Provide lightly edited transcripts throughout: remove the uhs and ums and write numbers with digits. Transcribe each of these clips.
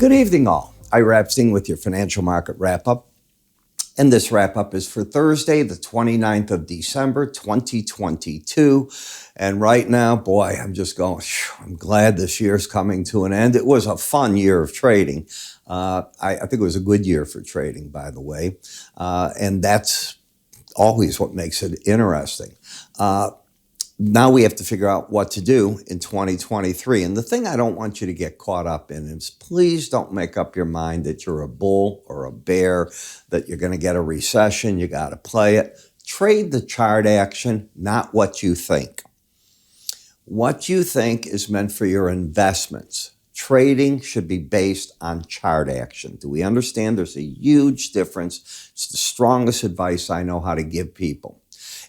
Good evening, all. Ira Epstein with your financial market wrap-up. And this wrap-up is for Thursday, the 29th of December, 2022. And right now, boy, I'm just going, I'm glad this year's coming to an end. It was a fun year of trading. I think it was a good year for trading, by the way. And that's always what makes it interesting. Now we have to figure out what to do in 2023. And the thing I don't want you to get caught up in is please don't make up your mind that you're a bull or a bear, that you're going to get a recession. You got to play it. Trade the chart action, not what you think. What you think is meant for your investments. Trading should be based on chart action. Do we understand? There's a huge difference. It's the strongest advice I know how to give people.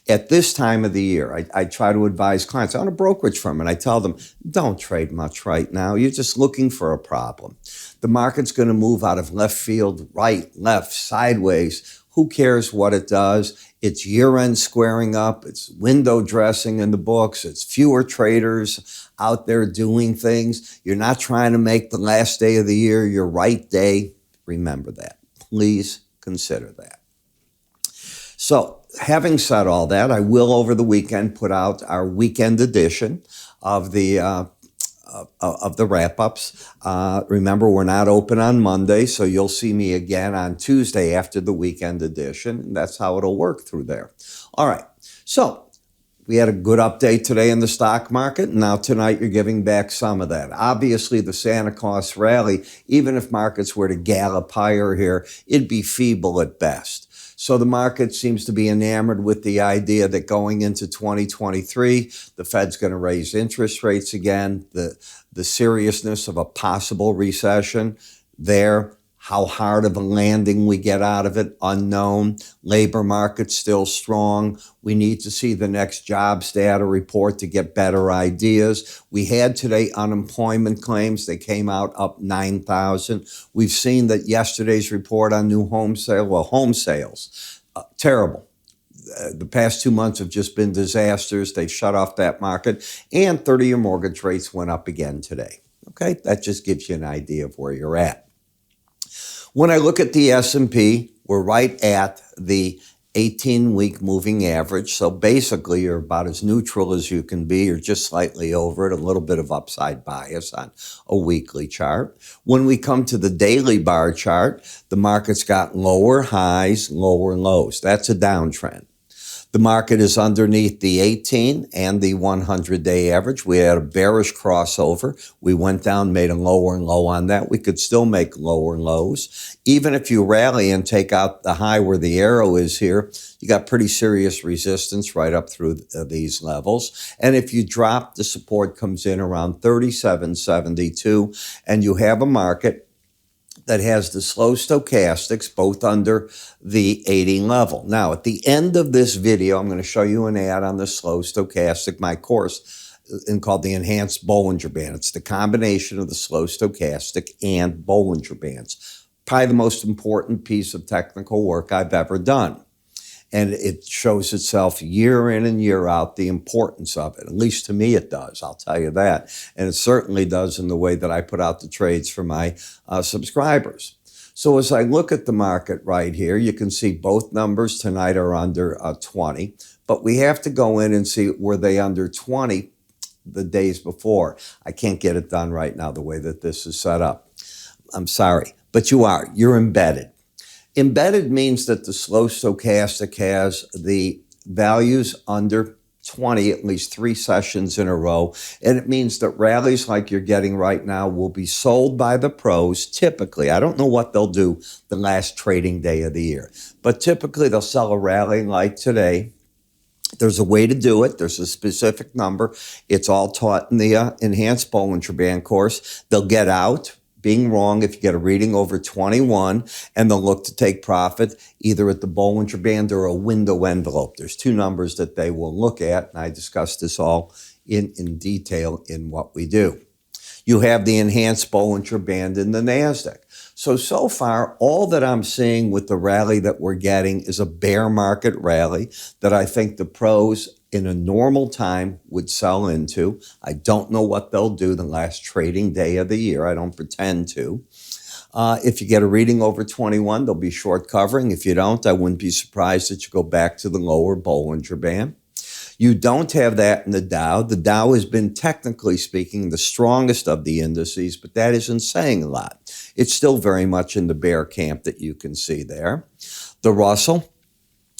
At this time of the year, I try to advise clients. I own a brokerage firm, and I tell them, don't trade much right now. You're just looking for a problem. The market's going to move out of left field, right, left, sideways. Who cares what it does? It's year-end squaring up. It's window dressing in the books. It's fewer traders out there doing things. You're not trying to make the last day of the year your right day. Remember that. Please consider that. So, having said all that, I will over the weekend put out our weekend edition of the wrap-ups. Remember, we're not open on Monday, so you'll see me again on Tuesday after the weekend edition, and that's how it'll work through there. All right, so we had a good update today in the stock market. Now tonight you're giving back some of that. Obviously, the Santa Claus rally, even if markets were to gallop higher here, it'd be feeble at best. So the market seems to be enamored with the idea that going into 2023, the Fed's going to raise interest rates again, the seriousness of a possible recession there, how hard of a landing we get out of it, unknown. Labor market still strong. We need to see the next jobs data report to get better ideas. We had today unemployment claims. They came out up 9,000. We've seen that yesterday's report on new home sales, terrible. The past 2 months have just been disasters. They shut off that market, and 30-year mortgage rates went up again today. Okay, that just gives you an idea of where you're at. When I look at the S&P, we're right at the 18-week moving average. So basically, you're about as neutral as you can be. You're just slightly over it, a little bit of upside bias on a weekly chart. When we come to the daily bar chart, the market's got lower highs, lower lows. That's a downtrend. The market is underneath the 18 and the 100-day average. We had a bearish crossover. We went down, made a lower and low on that. We could still make lower lows. Even if you rally and take out the high where the arrow is here, you got pretty serious resistance right up through these levels. And if you drop, the support comes in around 37.72, and you have a market that has the slow stochastics both under the 80 level. Now, at the end of this video, I'm going to show you an ad on the slow stochastic, my course called the Enhanced Bollinger Band. It's the combination of the slow stochastic and Bollinger Bands. Probably the most important piece of technical work I've ever done. And it shows itself year in and year out, the importance of it. At least to me it does, I'll tell you that. And it certainly does in the way that I put out the trades for my subscribers. So as I look at the market right here, you can see both numbers tonight are under 20. But we have to go in and see, were they under 20 the days before? I can't get it done right now the way that this is set up. I'm sorry, but you're embedded. Embedded means that the slow stochastic has the values under 20 at least 3 sessions in a row. And it means that rallies like you're getting right now will be sold by the pros typically. I don't know what they'll do the last trading day of the year, but typically they'll sell a rally like today. There's a way to do it. There's a specific number. It's all taught in the Enhanced Bollinger Band course. They'll get out, being wrong if you get a reading over 21, and they'll look to take profit either at the Bollinger Band or a window envelope. There's 2 numbers that they will look at, and I discussed this all in detail in what we do. You have the Enhanced Bollinger Band in the NASDAQ. So far, all that I'm seeing with the rally that we're getting is a bear market rally that I think the pros in a normal time would sell into. I don't know what they'll do the last trading day of the year. I don't pretend to. If you get a reading over 21, they'll be short covering. If you don't, I wouldn't be surprised that you go back to the lower Bollinger Band. You don't have that in the Dow. The Dow has been, technically speaking, the strongest of the indices, but that isn't saying a lot. It's still very much in the bear camp that you can see there. The Russell,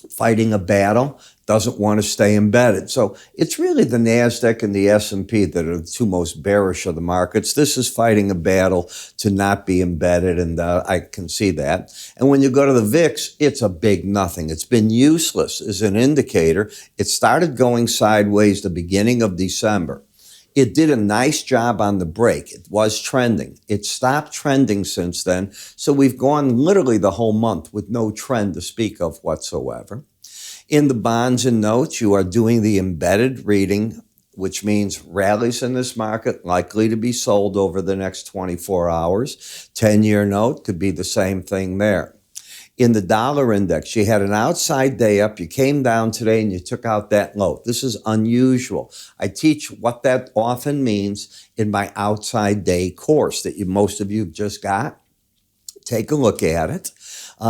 fighting a battle, doesn't want to stay embedded. So it's really the NASDAQ and the S&P that are the two most bearish of the markets. This is fighting a battle to not be embedded, and I can see that. And when you go to the VIX, it's a big nothing. It's been useless as an indicator. It started going sideways the beginning of December. It did a nice job on the break. It was trending. It stopped trending since then. So we've gone literally the whole month with no trend to speak of whatsoever. In the bonds and notes, you are doing the embedded reading, which means rallies in this market likely to be sold over the next 24 hours. 10-year note could be the same thing there. In the dollar index, you had an outside day up, you came down today and you took out that low. This is unusual. I teach what that often means in my outside day course that most of you just got. Take a look at it.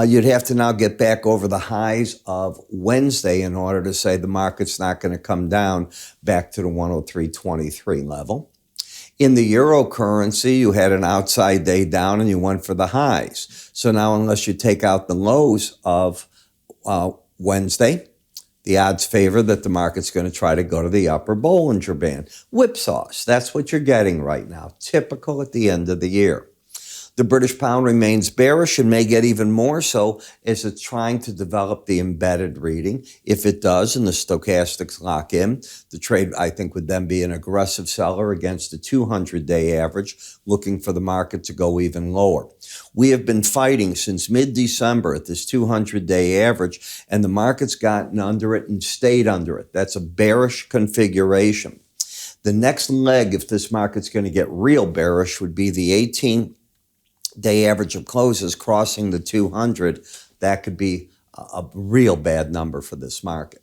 You'd have to now get back over the highs of Wednesday in order to say the market's not going to come down back to the 103.23 level. In the eurocurrency, you had an outside day down and you went for the highs. So now unless you take out the lows of Wednesday, the odds favor that the market's going to try to go to the upper Bollinger Band. Whipsaws, that's what you're getting right now, typical at the end of the year. The British pound remains bearish and may get even more so as it's trying to develop the embedded reading. If it does and the stochastics lock in, the trade, I think, would then be an aggressive seller against the 200-day average, looking for the market to go even lower. We have been fighting since mid-December at this 200-day average, and the market's gotten under it and stayed under it. That's a bearish configuration. The next leg, if this market's going to get real bearish, would be the 18-day average of closes crossing the 200. That could be a real bad number for this market.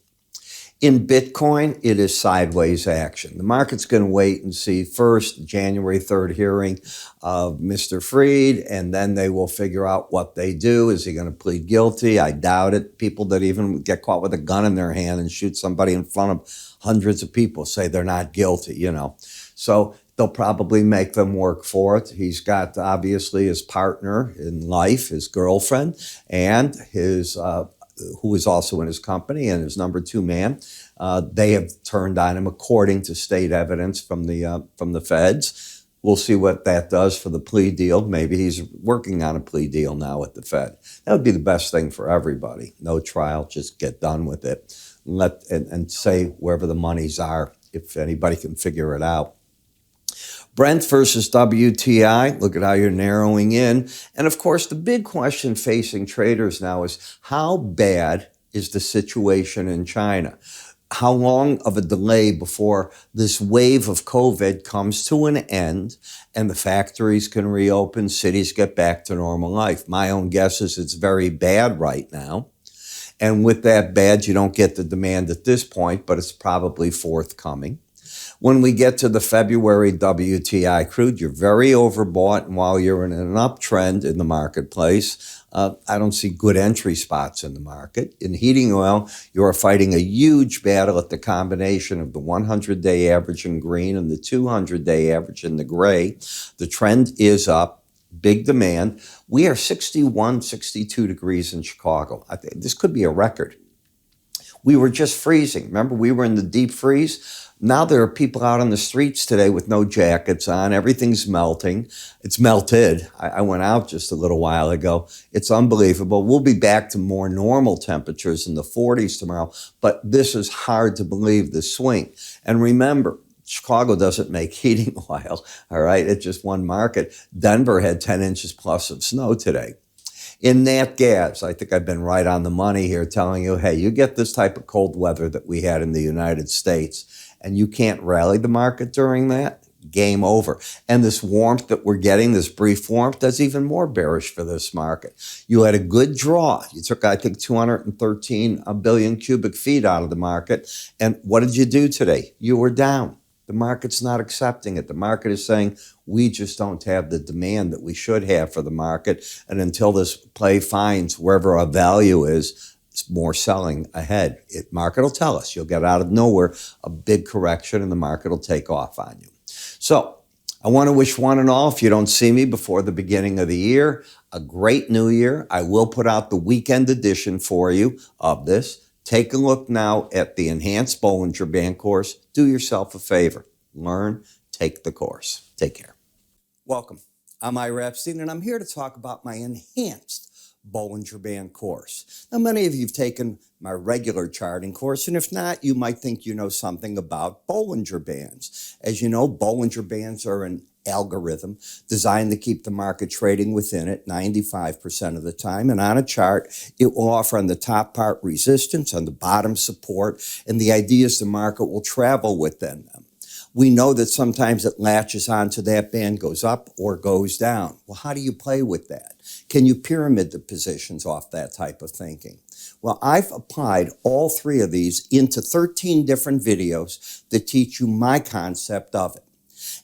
In Bitcoin, it is sideways action. The market's going to wait and see first January 3rd hearing of Mr. Fried, and then they will figure out what they do. Is he going to plead guilty? I doubt it. People that even get caught with a gun in their hand and shoot somebody in front of hundreds of people say they're not guilty, you know. So they'll probably make them work for it. He's got, obviously, his partner in life, his girlfriend, and his who is also in his company, and his number two man. They have turned on him according to state evidence from the feds. We'll see what that does for the plea deal. Maybe he's working on a plea deal now at the Fed. That would be the best thing for everybody. No trial, just get done with it. And say wherever the monies are, if anybody can figure it out. Brent versus WTI, look at how you're narrowing in. And of course, the big question facing traders now is how bad is the situation in China? How long of a delay before this wave of COVID comes to an end and the factories can reopen, cities get back to normal life? My own guess is it's very bad right now. And with that bad, you don't get the demand at this point, but it's probably forthcoming. When we get to the February WTI crude, you're very overbought, and while you're in an uptrend in the marketplace, I don't see good entry spots in the market. In heating oil, you are fighting a huge battle at the combination of the 100-day average in green and the 200-day average in the gray. The trend is up, big demand. We are 61, 62 degrees in Chicago. I think this could be a record. We were just freezing. Remember, we were in the deep freeze? Now there are people out on the streets today with no jackets on. Everything's melting. It's melted. I went out just a little while ago. It's unbelievable. We'll be back to more normal temperatures in the 40s tomorrow, but this is hard to believe, this swing. And remember, Chicago doesn't make heating oil, all right? It's just one market. Denver had 10 inches plus of snow today. In nat gas, I think I've been right on the money here telling you, hey, you get this type of cold weather that we had in the United States, and you can't rally the market during that, game over. And this warmth that we're getting, this brief warmth, that's even more bearish for this market. You had a good draw. You took, I think, 213 billion cubic feet out of the market. And what did you do today? You were down. The market's not accepting it. The market is saying we just don't have the demand that we should have for the market. And until this play finds wherever our value is, it's more selling ahead. Market will tell us. You'll get out of nowhere a big correction and the market will take off on you. So I want to wish one and all, if you don't see me before the beginning of the year, a great new year. I will put out the weekend edition for you of this. Take a look now at the Enhanced Bollinger Band course. Do yourself a favor. Learn, take the course. Take care. Welcome. I'm Ira Epstein, and I'm here to talk about my Enhanced Bollinger Band course. Now, many of you have taken my regular charting course, and if not, you might think you know something about Bollinger Bands. As you know, Bollinger Bands are an algorithm designed to keep the market trading within it 95% of the time. And on a chart, it will offer on the top part resistance, on the bottom support, and the idea is the market will travel within them. We know that sometimes it latches onto that band, goes up or goes down. Well, how do you play with that? Can you pyramid the positions off that type of thinking? Well, I've applied all three of these into 13 different videos that teach you my concept of it.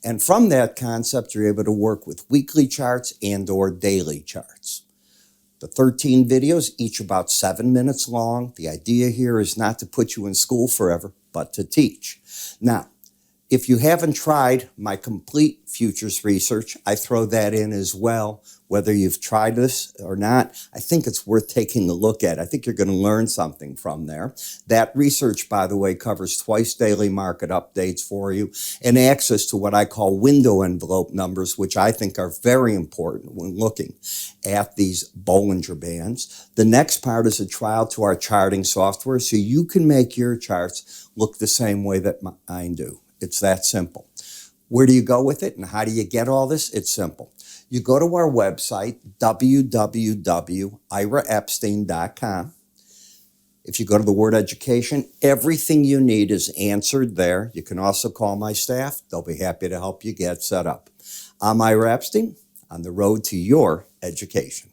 And from that concept, you're able to work with weekly charts and or daily charts. The 13 videos, each about 7 minutes long. The idea here is not to put you in school forever, but to teach. Now, if you haven't tried my complete futures research, I throw that in as well. Whether you've tried this or not, I think it's worth taking a look at. I think you're going to learn something from there. That research, by the way, covers twice daily market updates for you and access to what I call window envelope numbers, which I think are very important when looking at these Bollinger Bands. The next part is a trial to our charting software so you can make your charts look the same way that mine do. It's that simple. Where do you go with it and how do you get all this? It's simple. You go to our website, www.iraepstein.com. If you go to the word education, everything you need is answered there. You can also call my staff. They'll be happy to help you get set up. I'm Ira Epstein on the road to your education.